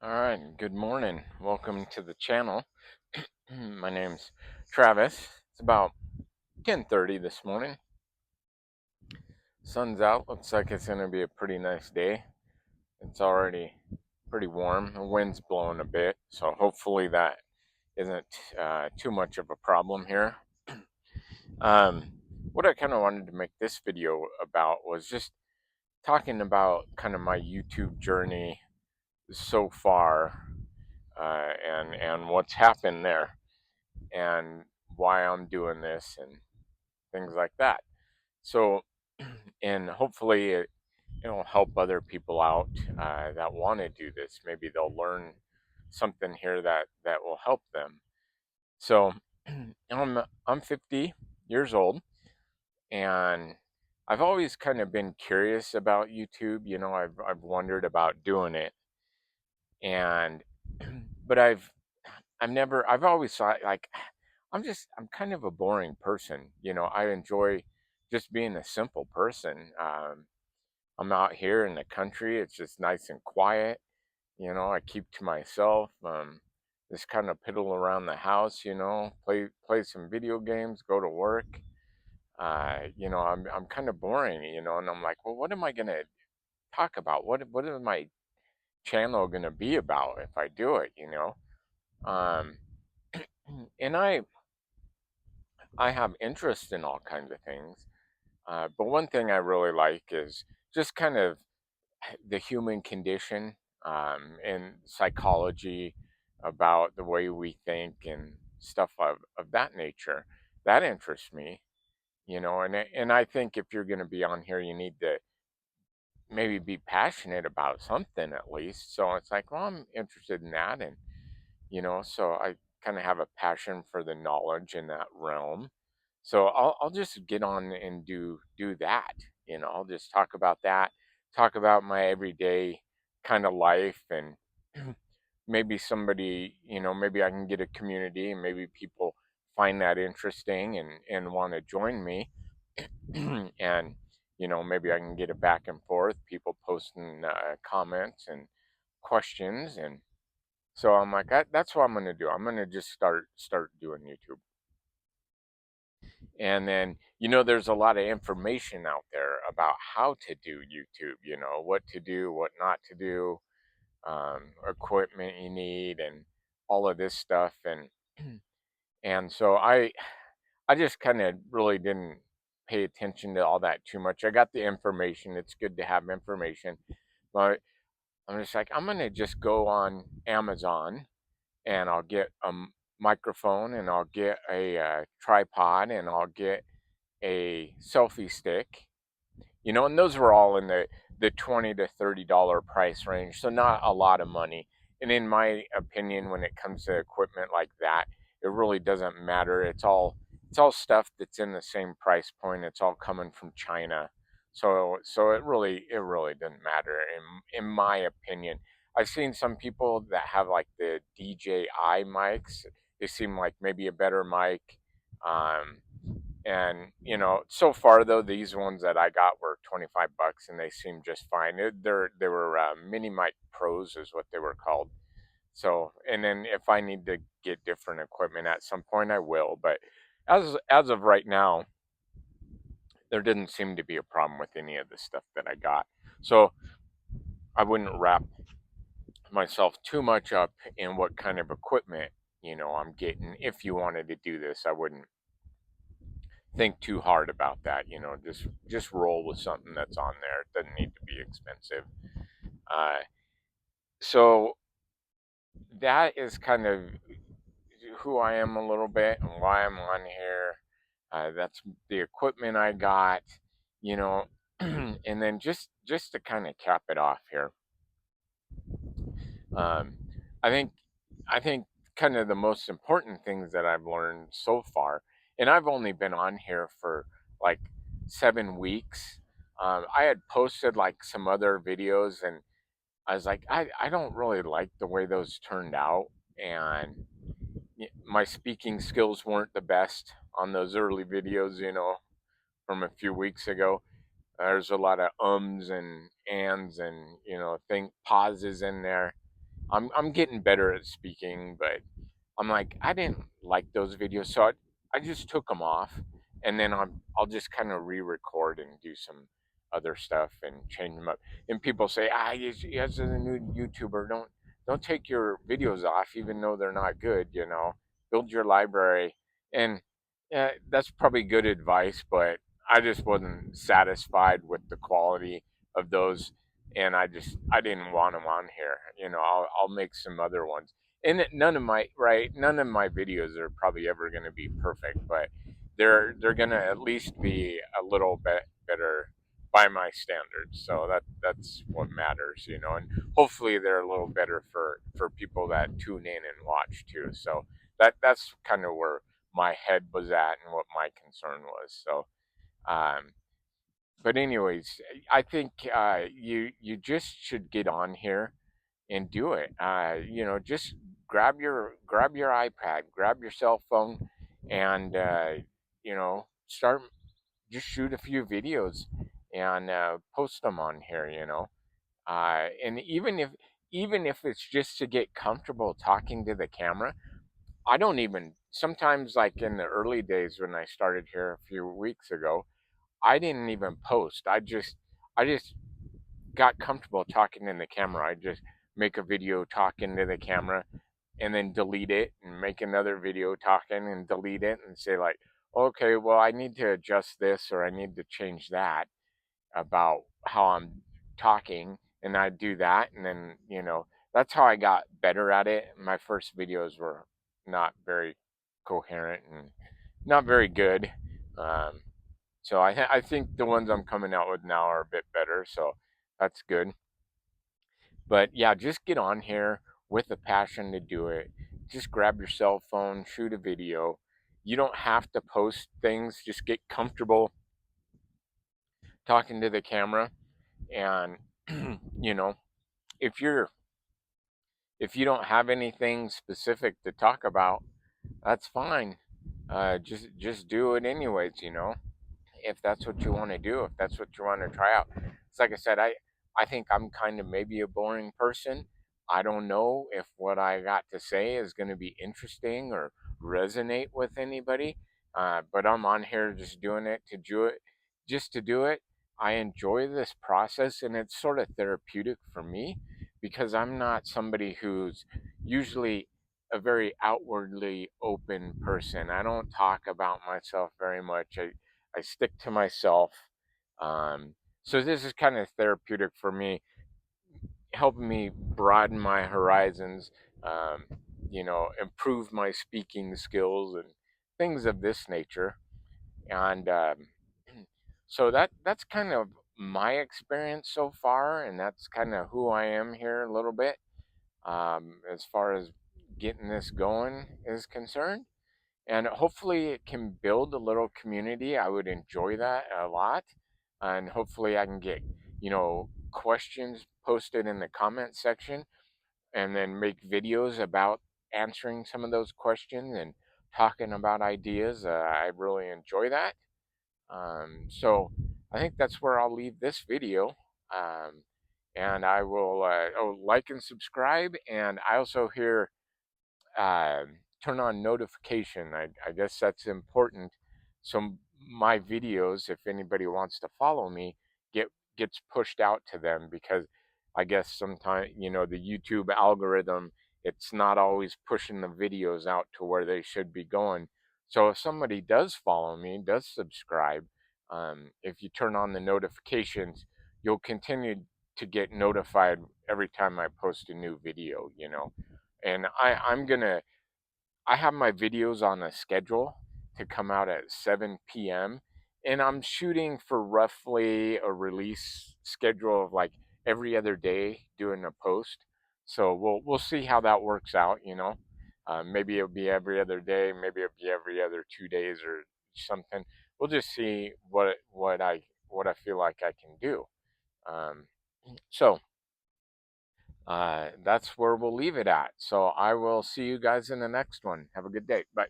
All right, good morning. Welcome to the channel. My name's Travis. It's about 10:30 this morning. Sun's out. Looks like it's going to be a pretty nice day. It's already pretty warm. The wind's blowing a bit, so hopefully that isn't too much of a problem here. Um, what I kind of wanted to make this video about was just talking about kind of my YouTube journey so far, and what's happened there, and why I'm doing this and things like that. So, and hopefully it'll help other people out that want to do this. Maybe they'll learn something here that will help them. So, I'm 50 years old, and I've always kind of been curious about YouTube. I've wondered about doing it, and but I've always thought, like, I'm kind of a boring person. I enjoy just being a simple person. I'm out here in the country. It's just nice and quiet. I keep to myself. Just kind of piddle around the house, play some video games, go to work. I'm kind of boring, and I'm like, well, what am I gonna talk about? What is my channel gonna be about if I do it? Um, and I have interest in all kinds of things. But one thing I really like is just kind of the human condition, and psychology about the way we think and stuff of that nature. That interests me, and I think if you're going to be on here, you need to maybe be passionate about something at least. So it's like, well, I'm interested in that. And, so I kind of have a passion for the knowledge in that realm. So I'll just get on and do that. I'll just talk about that, talk about my everyday kind of life, and maybe somebody, maybe I can get a community, and maybe people find that interesting and want to join me. And maybe I can get it back and forth, people posting comments and questions. And so I'm like, that's what I'm going to do. I'm going to just start doing YouTube. And then, there's a lot of information out there about how to do YouTube, what to do, what not to do, equipment you need, and all of this stuff. And so I just kind of really didn't pay attention to all that too much. I got the information. It's good to have information, but I'm just like, I'm gonna just go on Amazon, and I'll get a microphone, and I'll get a tripod, and I'll get a selfie stick, and those were all in the $20 to $30 price range, so not a lot of money. And in my opinion, when it comes to equipment like that, it really doesn't matter. It's all stuff that's in the same price point. It's all coming from China, so it really doesn't matter in my opinion. I've seen some people that have like the DJI mics. They seem like maybe a better mic. Um, and so far though, these ones that I got were 25 bucks, and they seem just fine. They were Mini Mic Pros is what they were called. So, and then if I need to get different equipment at some point, I will. But as of right now, there didn't seem to be a problem with any of the stuff that I got. So I wouldn't wrap myself too much up in what kind of equipment I'm getting. If you wanted to do this, I wouldn't think too hard about that. Just roll with something that's on there. It doesn't need to be expensive. Uh, so that is kind of who I am a little bit and why I'm on here. That's the equipment I got, you know, and then just to kind of cap it off here. Um, I think I think kind of the most important things that I've learned so far, and I've only been on here for like 7 weeks. I had posted like some other videos, and I was like, I don't really like the way those turned out, and my speaking skills weren't the best on those early videos, from a few weeks ago. There's a lot of ums and ands and think pauses in there, I'm getting better at speaking, but I'm like, I didn't like those videos, so I just took them off, and then I'll just kind of re-record and do some other stuff and change them up. And people say, as a new YouTuber, don't take your videos off, even though they're not good. Build your library, and that's probably good advice, but I just wasn't satisfied with the quality of those, and I didn't want them on here. I'll make some other ones, and none of my videos are probably ever going to be perfect, but they're going to at least be a little bit better by my standards. So that's what matters, and hopefully they're a little better for people that tune in and watch too. So that's kind of where my head was at and what my concern was. So um but anyways, I think you just should get on here and do it. Just grab your iPad, grab your cell phone, and start, just shoot a few videos and post them on here. And even if it's just to get comfortable talking to the camera. I don't even sometimes, like in the early days when I started here a few weeks ago, I didn't even post. I just got comfortable talking in the camera. I just make a video talking to the camera and then delete it and make another video talking and delete it and say, like, okay, well, I need to adjust this or I need to change that about how I'm talking, and I do that, and then that's how I got better at it. My first videos were not very coherent and not very good. Um, so I think the ones I'm coming out with now are a bit better, so that's good. But yeah, just get on here with a passion to do it. Just grab your cell phone, shoot a video. You don't have to post things. Just get comfortable talking to the camera, and you know if you don't have anything specific to talk about, that's fine. Just do it anyways. If that's what you want to do, if that's what you want to try out. It's like I said, I think I'm kind of maybe a boring person. I don't know if what I got to say is going to be interesting or resonate with anybody. But I'm on here just doing it to do it, just to do it. I enjoy this process, and it's sort of therapeutic for me because I'm not somebody who's usually a very outwardly open person. I don't talk about myself very much. I stick to myself. So this is kind of therapeutic for me, helping me broaden my horizons, improve my speaking skills and things of this nature. And so that's kind of my experience so far, and that's kind of who I am here a little bit, as far as getting this going is concerned, and hopefully it can build a little community. I would enjoy that a lot, and hopefully I can get questions posted in the comment section, and then make videos about answering some of those questions and talking about ideas. I really enjoy that. So I think that's where I'll leave this video. um, and I will like and subscribe, and I also hear turn on notification. I guess that's important. So my videos, if anybody wants to follow me, get gets pushed out to them, because I guess sometimes the YouTube algorithm, it's not always pushing the videos out to where they should be going. So if somebody does follow me, does subscribe, if you turn on the notifications, you'll continue to get notified every time I post a new video. And I have my videos on a schedule to come out at 7 p.m. and I'm shooting for roughly a release schedule of like every other day doing a post. So we'll see how that works out. Maybe it'll be every other day, maybe it'll be every other 2 days or something. We'll just see what I feel like I can do. Um, so that's where we'll leave it at. So I will see you guys in the next one. Have a good day. Bye.